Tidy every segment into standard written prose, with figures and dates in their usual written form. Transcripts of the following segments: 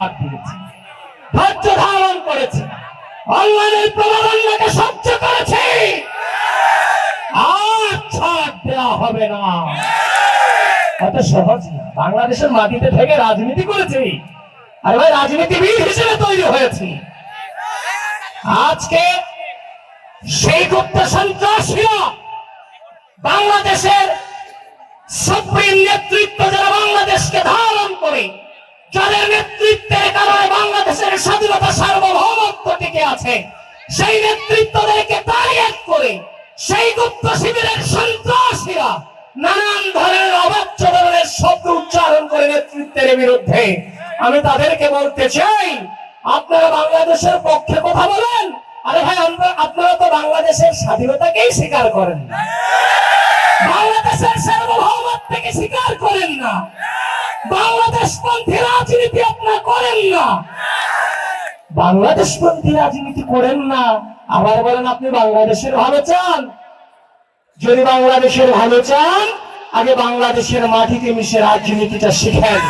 ধৈর্য ধারণ করেছে, অনলাইনের প্রবণতাকে সহ্য করেছে। আর ছাড় দেওয়া হবে না। এত সহজ না। বাংলাদেশের মাটিতে থেকে রাজনীতি করেছি, আর ভাই রাজনীতিবিদ হিসেবে তৈরি হয়েছি। আজকে সেই গুপ্ত সন্ত্রাসীরা বাংলাদেশের সুপ্রিম নেতৃত্ব, যারা বাংলাদেশকে ধারণ করে, যাদের নেতৃত্বের কারণে বাংলাদেশের স্বাধীনতা সার্বভৌমত্ব টিকে আছে, সেই নেতৃত্বদেরকে টার্গেট করে সেই গুপ্ত শিবিরের সন্ত্রাসীরা নানান ধরনের অবাচ্য ধরনের শব্দ উচ্চারণ করে নেতৃত্বের বিরুদ্ধে। আমি তাদেরকে বলতে চাই, আপনারা বাংলাদেশের পক্ষে কথা বলেন। আরে ভাই, আপনারা তো বাংলাদেশের স্বাধীনতাকেই স্বীকার করেন না, বাংলাদেশের সার্বভৌমত্বকে স্বীকার করেন না, বাংলাদেশপন্থী রাজনীতি আপনারা করেন না, বাংলাদেশপন্থী রাজনীতি করেন না। আবার বলেন আপনি বাংলাদেশের ভালো চান। যদি বাংলাদেশের ভালো চান, আগে বাংলাদেশের মাটিতে মিশে রাজনীতিটা শিখেন।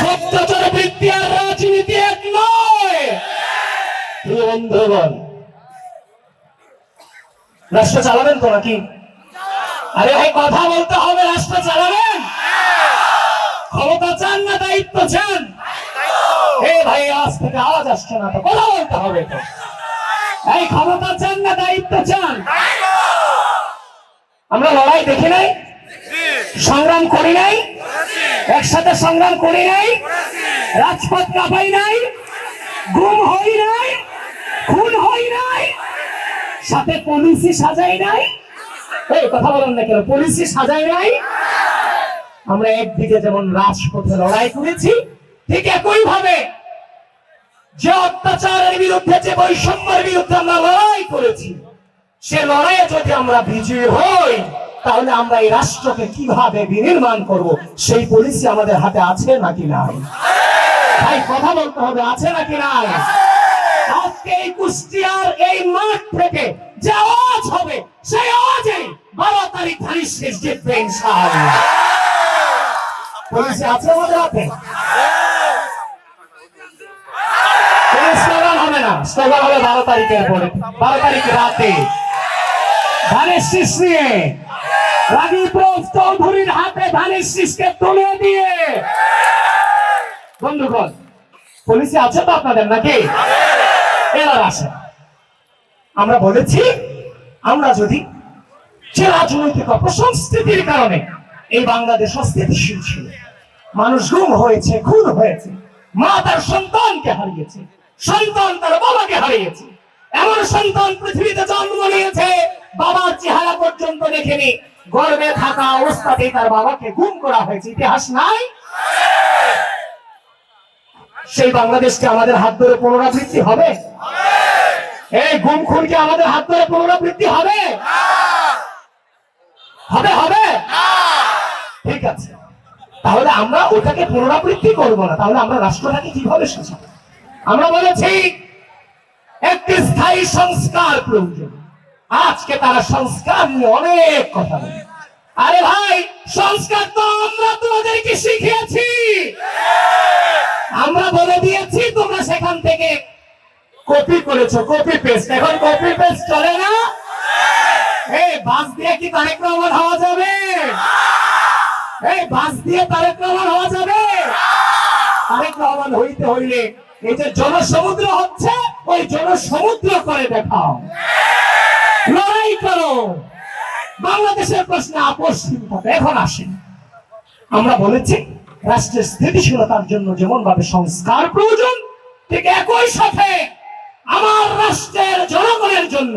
গুপ্তচর বৃত্তি আর রাজনীতি এক নয়। বন্ধুগণ, রাষ্ট্র চালাবেন তো নাকি? আরে ভাই, কথা বলতে হবে। রাষ্ট্র চালাবেন? ক্ষমতা চান না দায়িত্ব চান? ভাই, আজ থেকে আওয়াজ আসছে না তো, কথা বলতে হবে তো। এই ক্ষমতা চান না দায়িত্ব চান? আমরা লড়াই দেখি নাই, সংগ্রাম করি নাই, একসাথে সংগ্রাম করি নাই, রাজপথ কাঁপাই নাই, গুম হই নাই, খুন হই নাই, সাথে পুলিশই সাজাই নাই। এই কথা বলেন না কেন? পুলিশই সাজাই নাই। আমরা একদিকে যেমন রাজপথে লড়াই করেছি, ঠিক একই ভাবে যে অত্যাচারের বিরুদ্ধে, যে বৈষম্যের বিরুদ্ধে আমরা লড়াই করেছি, সে লড়াইয়ে যদি আমরা বিজয়ী হই, তাহলে আমরা এই রাষ্ট্রকে কিভাবে বিনির্মাণ করব, সেই পলিসি আমাদের হাতে আছে নাকি নাই? ভাই, কথা বলতে হবে, আছে নাকি নাই? আজকে এই কুষ্টিয়ার এই মাঠ থেকে যে আওয়াজ হবে, সেই আওয়াজে 12 তারিখ ধানের শীষ জিতবে ইনশাআল্লাহ। পলিসি আছে আমাদের হাতে। স্লোগান হবে না, স্লোগান হবে 12 তারিখের পরে, 12 তারিখ রাতে ধানের শীষ নিয়ে রাজীব চৌধুরীর হাতে ধানের শীষকে তুলে দিয়ে। বন্ধুগণ, পলিসি আছে তো আপনাদের নাকি? এবার আসে, আমরা বলেছি, আমরা যদি যে রাজনৈতিক অপসংস্কৃতির কারণে এই বাংলাদেশ অস্থিতিশীল ছিল, মানুষ গুম হয়েছে, খুন হয়েছে, মা তার সন্তানকে হারিয়েছে, সন্তান তার বাবাকে হারিয়েছে, এমন সন্তান পৃথিবীতে জন্ম নিয়েছে, বাবার চেহারা পর্যন্ত দেখেনি, গর্ভে থাকা অবস্থাতেই তার বাবাকে গুম করা হয়েছে। ইতিহাস নাই? সেই বাংলাদেশকে আমাদের হাত ধরে পুনরাবৃত্তি হবে? এই গুম খুনকে আমাদের হাত ধরে পুনরাবৃত্তি হবে? হবে? হবে? ঠিক আছে, তাহলে আমরা ওটাকে পুনরাবৃত্তি করবো না। তাহলে আমরা রাষ্ট্রটাকে কিভাবে সাজাবো? আমরা বলেছি একটি স্থায়ী সংস্কার প্রয়োজন। আজকে তারা সংস্কার নিয়ে অনেক কথা বলে। আরে ভাই, সংস্কার তো আমরা তোমাদেরকে শিখিয়েছি, আমরা বলে দিয়েছি, তোমরা সেখান থেকে কপি করেছো, কপি পেস্ট। এখন কপি পেস্ট চলে না। এই বাস দিয়ে কি তারেক রহমান হওয়া যাবে? এই বাস দিয়ে তারেক রহমান হওয়া যাবে? তারেক রহমান হইতে হইলে এই যে জনসমুদ্র হচ্ছে, ওই জনসমুদ্র করে দেখাও, লড়াই করো। বাংলাদেশের প্রশ্নে আপোষহীন থাকে। এখন আসেন, আমরা বলেছি রাষ্ট্রের স্থিতিশীলতার জন্য যেমন ভাবে সংস্কার প্রয়োজন, ঠিক একই সাথে আমার রাষ্ট্রের জনগণের জন্য,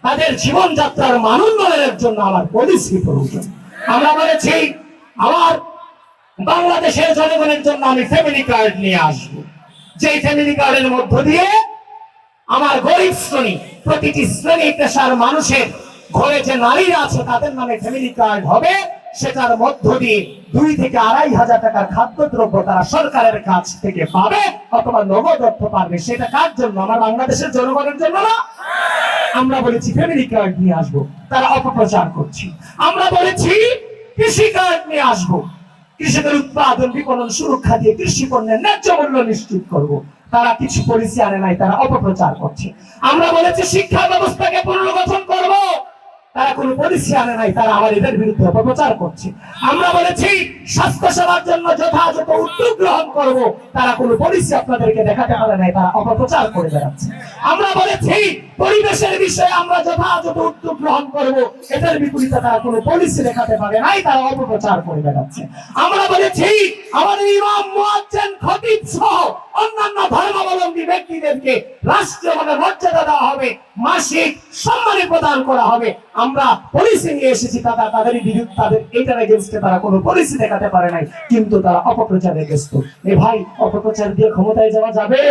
তাদের জীবনযাত্রার মান উন্নয়নের জন্য আমার পলিসি প্রয়োজন। আমরা বলেছি আমার বাংলাদেশের জনগণের জন্য আমি ফ্যামিলি কার্ড নিয়ে আসবো, যে ফ্যামিলি কার্ডের মধ্য দিয়ে আমার গরিব শ্রেণী, প্রতিটি শ্রেণী পেশার মানুষের ঘরে যে নারীরা আছে তাদের নামে ফ্যামিলি কার্ড হবে। সেটার মধ্য দিয়ে 2 থেকে 2,500 টাকার খাদ্যদ্রব্য তারা সরকারের কাছ থেকে পাবে, অথবা নগদ অর্থ পাবে। সেটা কার জন্য? আমার বাংলাদেশের জনগণের জন্য না। আমরা বলেছি ফ্যামিলি কার্ড নিয়ে আসবো, তারা অপপ্রচার করছে। আমরা বলেছি কৃষি কার্ড নিয়ে আসবো, কৃষকের উৎপাদন বিপণন সুরক্ষা দিয়ে কৃষি পণ্যের ন্যায্য মূল্য নিশ্চিত করব। তারা কিছু পলিসি আনে নাই, তারা অপপ্রচার করছে। আমরা বলেছি শিক্ষা ব্যবস্থাকে পুনর্গঠন করব, তারা কোনো পলিসি আনে নাই, তারা আমাদের বিরুদ্ধে অপপ্রচার করছে। আমরা বলেছি স্বাস্থ্য সেবার জন্য যথাযথ উদ্যোগ গ্রহণ করব, তারা কোনো পলিসি আপনাদেরকে দেখাতে পারে নাই, তারা অপপ্রচার করে বেড়াচ্ছে। আমরা বলেছি পরিবেশের বিষয়ে আমরা যথাযথ উদ্যোগ গ্রহণ করব, এটার বিপরীতে তারা কোনো পলিসি দেখাতে পারে নাই, তারা অপপ্রচার করে বেড়াচ্ছে। আমরা বলেছি আমাদের ইমাম, মুয়াজ্জিন, খতিব সহ অন্যান্য ধর্মাবলম্বী ব্যক্তিদেরকে রাষ্ট্রীয় মর্যাদা দেওয়া হবে, মাসিক সম্মানী প্রদান করা হবে। আমরা পলিসি নিয়ে এসেছি, তাদের বিরুদ্ধে, তাদের এটার এগেইনস্টে তারা কোনো পলিসি দেখাতে পারে নাই, কিন্তু তারা অপপ্রচারে ব্যস্ত। এ ভাই, অপপ্রচার দিয়ে ক্ষমতায় যাওয়া যাবে?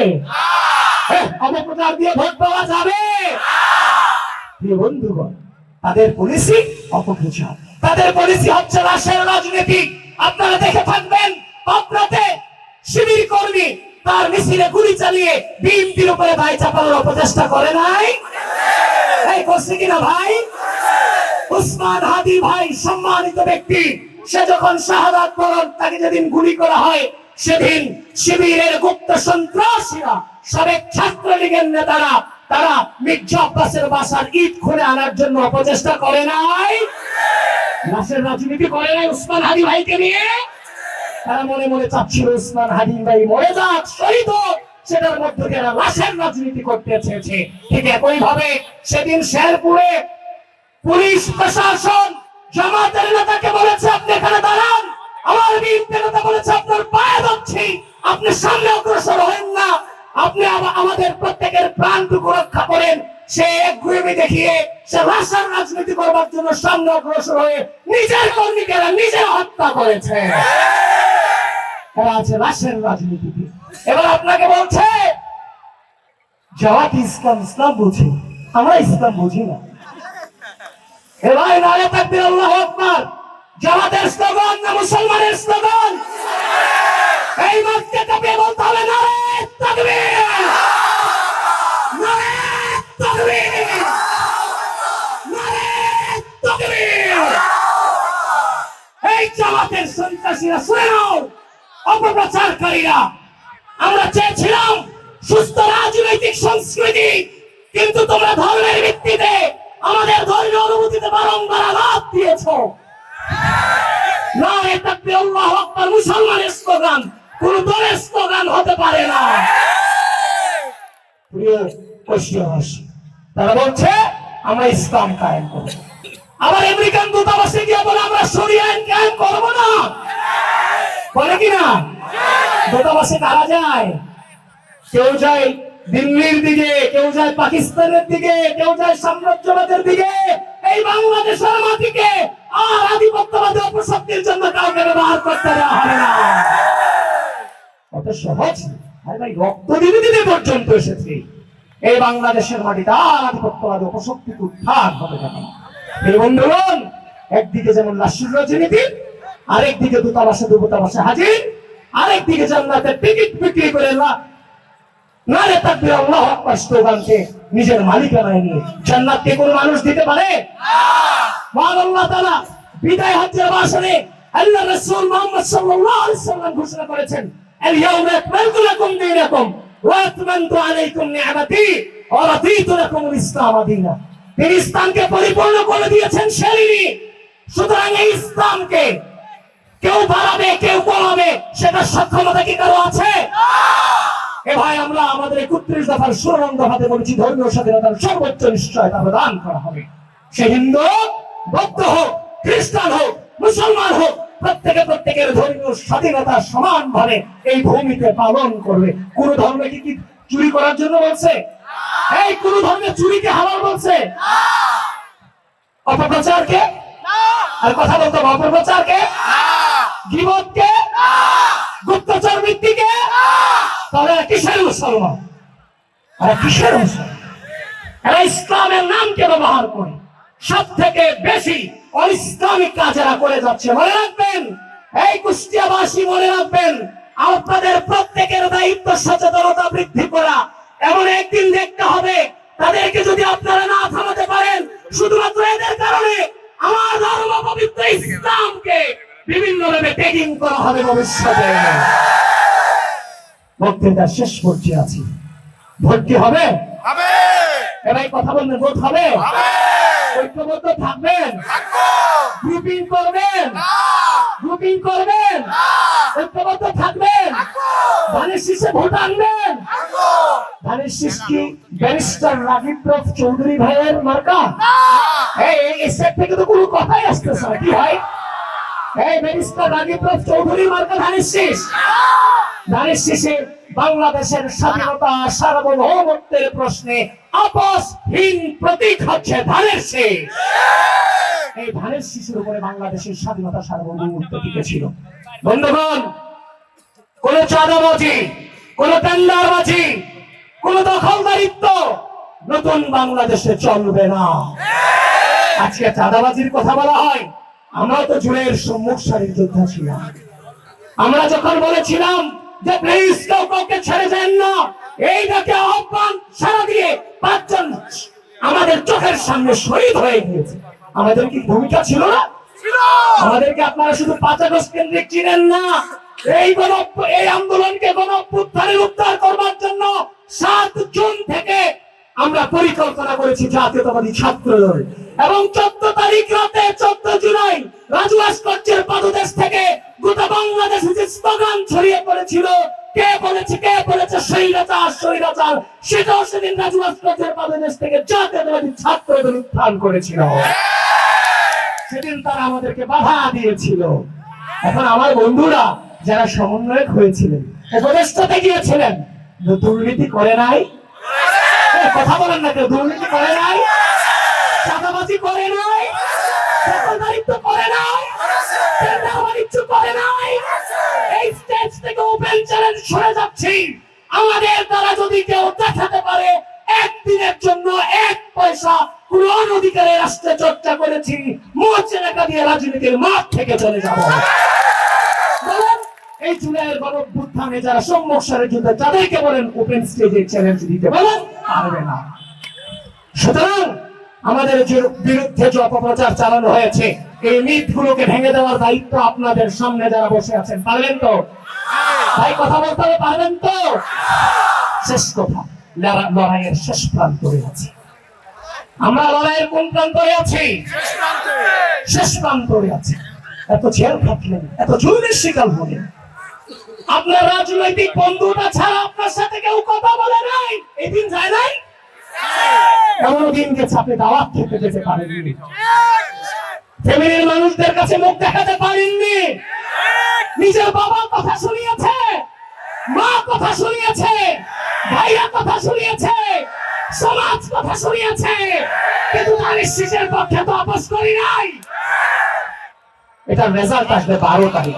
অপপ্রচার দিয়ে ভোট পাওয়া যাবে? প্রিয় বন্ধুগণ, তাদের পলিসি অপপ্রচার, তাদের পলিসি হচ্ছে রাশের রাজনীতি। আপনারা দেখে থাকবেন, পাবনাতে শিবির কর্মী তার মিছিলে গুলি চালিয়ে বিএনপির উপরে ভাই চাপানোর অপচেষ্টা করে নাই? এই করছে কিনা ভাই? উসমান হাদি ভাই সম্মানিত ব্যক্তি, সে যখন শাহাদাত বরণ, তাকে যেদিন গুলি করা হয়, সেদিন শিবিরের গুপ্ত সন্ত্রাসীরা, সাবেক ছাত্রলীগের নেতারা, তারা মির্জা আব্বাসের বাসার ইট খুলে আনার জন্য অপচেষ্টা করে নাই? লাশের রাজনীতি করে নাই উসমান হাদি ভাইকে নিয়ে? তারা মনে মনে চাচ্ছিল উসমান হাদি ভাই মরে যাক, শহীদ হোক, সেটার মধ্যে দিয়ে লাশের রাজনীতি করতে চেয়েছে। ঠিক একই ভাবে সেদিন শেরপুরে পুলিশ প্রশাসন জামাতের নেতাকে বলেছে আপনি এখানে দাঁড়ান, আমার বিএনপি নেতা বলেছে আপনার পায়ে ধরছি, আপনি সামনে অগ্রসর হন না, আপনি আমাদের প্রত্যেকের প্রাণটুকু রক্ষা করেন। সে একগুঁয়েমি দেখিয়ে সে লাশের রাজনীতি করবার জন্য সামনে অগ্রসর হয়ে নিজের কর্মীকেরা নিজে হত্যা করেছে। তারা আছে লাশের রাজনীতিতে। এবার আপনাকে বলছে জামাত ইসলাম, ইসলাম বুঝি, আমরা ইসলাম বুঝি না। এ ভাই, নারে তাকবীর, আল্লাহু আকবার জামাতের স্লোগান না মুসলমানের স্লোগান? এই মাঠে কাঁপিয়ে বলতে হবে নারে তাকবীর, নারে তাকবীর, নারে তাকবীর। এই জামাতের সন্ত্রাসীরা শুনে নাও, অপপ্রচারকারীরা, আমরা চেয়েছিলাম সুস্থ রাজনৈতিক সংস্কৃতি, কিন্তু তোমরা ধর্মের ভিত্তিতে আমাদের ধর্মীয় অনুভূতিতে বারংবার আঘাত দিয়েছ। নারে তাকবীর, আল্লাহু আকবার মুসলমানের স্লোগান, কোন দলের স্লোগান হতে পারে না। প্রিয় পশ্চিমবাসী, তারা বলছে আমরা ইসলাম কায়েম করব, আবার আমেরিকান দূতাবাসে গিয়ে বলে আমরা শরিয়া আইন কায়েম করব না, বলে কিনা? দূতাবাসে কারা যায়? কেউ যায় দিল্লির দিকে, কেউ যায় পাকিস্তানের দিকে, কেউ যায় সাম্রাজ্যবাদের দিকে। এই বাংলাদেশের মাটিকে আর আধিপত্যবাদী অপশক্তির জন্য কাউকে ব্যবহার করতে দেওয়া হবে না। কত সহজ! আরে ভাই, রক্ত দিতে দিতে পর্যন্ত এসেছে। এই বাংলাদেশের মাটিতে আর আধিপত্যবাদী অপশক্তিকে উদ্ধার হবে না। এই বন্ধুগণ, একদিকে যেমন লাশের রাজনীতি, আরেকদিকে দূতাবাসে হাজির, আরেকদিকে জান্নাতের টিকিট বিক্রি করে নারে তাকবীর, আল্লাহু আকবার স্লোগানকে নিজের মালিকানায় নিয়ে জান্নাতকে কোন মানুষ দিতে পারে? মহান আল্লাহ তাআলা বিদায় হজ্জের ভাষণে আল্লাহ রাসূল মুহাম্মদ সাল্লাল্লাহু আলাইহি ওয়াসাল্লাম ঘোষণা করেছেন, আল ইয়াউমা আকমালতু লাকুম দীনাকুম ওয়া আতমামতু আলাইকুম নি'মাতি ওয়া রাদিতু লাকুমুল ইসলাম দীনা। তিনি ইসলামকে পরিপূর্ণ করে দিয়েছেন শরীরে। সুতরাং এই ইসলামকে কেউ বাড়াবে, কেউ কমাবে, সেটা সক্ষমতা কি কারো আছে? এ ভাই, আমরা আমাদের 31 দফার 16 দফাতে বলেছি ধর্মীয় স্বাধীনতার সর্বোচ্চ নিশ্চয়তা প্রদান করা হবে। সে হিন্দু, বৌদ্ধ হোক, খ্রিস্টান হোক, মুসলমান হোক, প্রত্যেকের ধর্মীয় স্বাধীনতা সমানভাবে এই ভূমিতে পালন করবে। কোন ধর্মে কি চুরি করার জন্য বলছে? এই কোন ধর্মে চুরিকে হালাল বলছে? অপপ্রচারকে? আর কথা বলতে হবে, অপপ্রচারকে, গীবতকে, গুপ্তচর বৃত্তিকে। তাহলে কিসের মুসলমান? আর কিসের মুসলমান? এরা ইসলামের নামকে ব্যবহার করে সব থেকে বেশি অইসলামিক কাজ এরা করে যাচ্ছে। মনে রাখবেন, এই কুষ্টিয়াবাসী মনে রাখবেন, আপনাদের প্রত্যেকের দায়িত্ব সচেতনতা বৃদ্ধি করা। এমন একদিন দেখতে হবে তাদেরকে যদি আপনারা না থামাতে পারেন, শুধুমাত্র এদের কারণে আমার ধর্ম পবিত্র ইসলামকে বিভিন্নভাবে ট্যাগিং করা হবে ভবিষ্যতে। বক্তৃতা শেষ পর্যায়ে আছি। ভোট কি হবে? এবার কথা বলবেন, ভোট হবে? ঐক্যবদ্ধ থাকবেন? গ্রুপিং করবেন? গ্রুপিং করবেন? ঐক্যবদ্ধ থাকবেন? ধানের শীষে ভোট আনবেন? ধানের শীষ কি ব্যারিস্টার রাজীব চৌধুরী ভাইয়ের মার্কা? এই সেট থেকে তো কোনো কথাই আসতেছে না। কি ভাই, এই ব্যারিস্টার রাজীব চৌধুরী মার্কা ধানের শীষ? ধানের শীষে বাংলাদেশের স্বাধীনতা সার্বভৌমত্বের প্রশ্নে আপসহীন প্রতীক হচ্ছে ধানের শীষ। এই ধানের শীষের উপরে বাংলাদেশের স্বাধীনতা সার্বভৌমত্ব টিকে ছিল। বন্ধুগণ, কোন চাঁদাবাজি, কোন টেন্ডারবাজি, কোন দখলদারিত্ব নতুন বাংলাদেশে চলবে না। আজকে চাঁদাবাজির কথা বলা হয়, আমরা তো জুড়ের সম্মুখ সারির যোদ্ধা ছিলাম। আমরা যখন বলেছিলাম যে প্লিজ কেউ কাউকে ছেড়ে যান না, এই ডাকে আহ্বান সারা দিয়ে 5 জন আমাদের চোখের সামনে শহীদ হয়ে গিয়েছে। আমাদের কি ভূমিকা ছিল না? আমাদেরকে আপনারা শুধু 5 আগস্ট কেন্দ্রিক চিনেন না, এই আন্দোলনকে গণঅভ্যুত্থানের উদ্ধার করবার জন্য 7 জুন থেকে আমরা পরিকল্পনা করেছি জাতীয়তাবাদী ছাত্রদল, এবং 14 তারিখ রাতে 14 জুলাই রাজু ভাস্কর্যের পাদদেশ থেকে গোটা বাংলাদেশে যে স্লোগান ছড়িয়ে পড়েছিল, কে বলেছে স্বৈরাচার স্বৈরাচার, সেটাও সেদিন রাজু ভাস্কর্যের পাদদেশ থেকে জাতীয়তাবাদী ছাত্রদল উত্থান করেছিল। সেদিন তারা আমাদেরকে বাধা দিয়েছিল। এখন আমার বন্ধুরা যারা সমন্বয়ক হয়েছিলেন, উপদেষ্টাতে গিয়েছিলেন, দুর্নীতি করে নাই? কথা বলেন না, কেউ দুর্নীতি করে নাই? চাঁদাবাজি করে নাই? দখলদারিত্ব করে নাই? টেন্ডারবাণিজ্য করে নাই? এই স্টেজ থেকে ওপেন চ্যালেঞ্জ ছড়ে যাচ্ছি, আমাদের দ্বারা যদি কেউ দেখাতে পারে একদিনের জন্য 1 পয়সা কোন অধিকারে রাষ্ট্রে চর্চা করেছি, মোর্চা টাকা দিয়ে রাজনীতির মাঠ থেকে চলে যাব। বলেন, এই জুলাইয়ের গণঅভ্যুত্থানে যারা সম্মুখ সারির যুদ্ধে, তাদেরকে বলেন ওপেন স্টেজে চ্যালেঞ্জ দিতে বলেন, পারবে না। সুতরাং আমাদের বিরুদ্ধে যে অপপ্রচার চালানো হয়েছে, এই মিথগুলোকে ভেঙে দেওয়ার দায়িত্ব আপনাদের সামনে যারা বসে আছেন। পারবেন তো ভাই? কথা বলতে হবে, পারবেন তো? শেষ কথা, লড়াইয়ের শেষ প্রান্তরে আছি আমরা। লড়াইয়ের কোন প্রান্তরে আছি? শেষ প্রান্তরে আছি। এত জেল খাটলেন, এত জুলুমের শিকার হলেন, আপনার রাজনৈতিক বন্ধুটা ছাড়া আপনার সাথে কেউ কথা বলে নাই। এই দিন যায় নাই? এমন দিনকে ছাপে দাওয়াত খেতে যেতে পারেননি, ফ্যামিলির মানুষদের কাছে মুখ দেখাতে পারেননি, নিজের বাবা কথা শুনিয়েছে, মা কথা শুনিয়েছে, ভাইয়া কথা শুনিয়েছে, সমাজ কথা শুনিয়েছে, কিন্তু ধানের শীষের পক্ষে তো আপোষ করি নাই। এটার রেজাল্ট আসবে 12 তারিখ।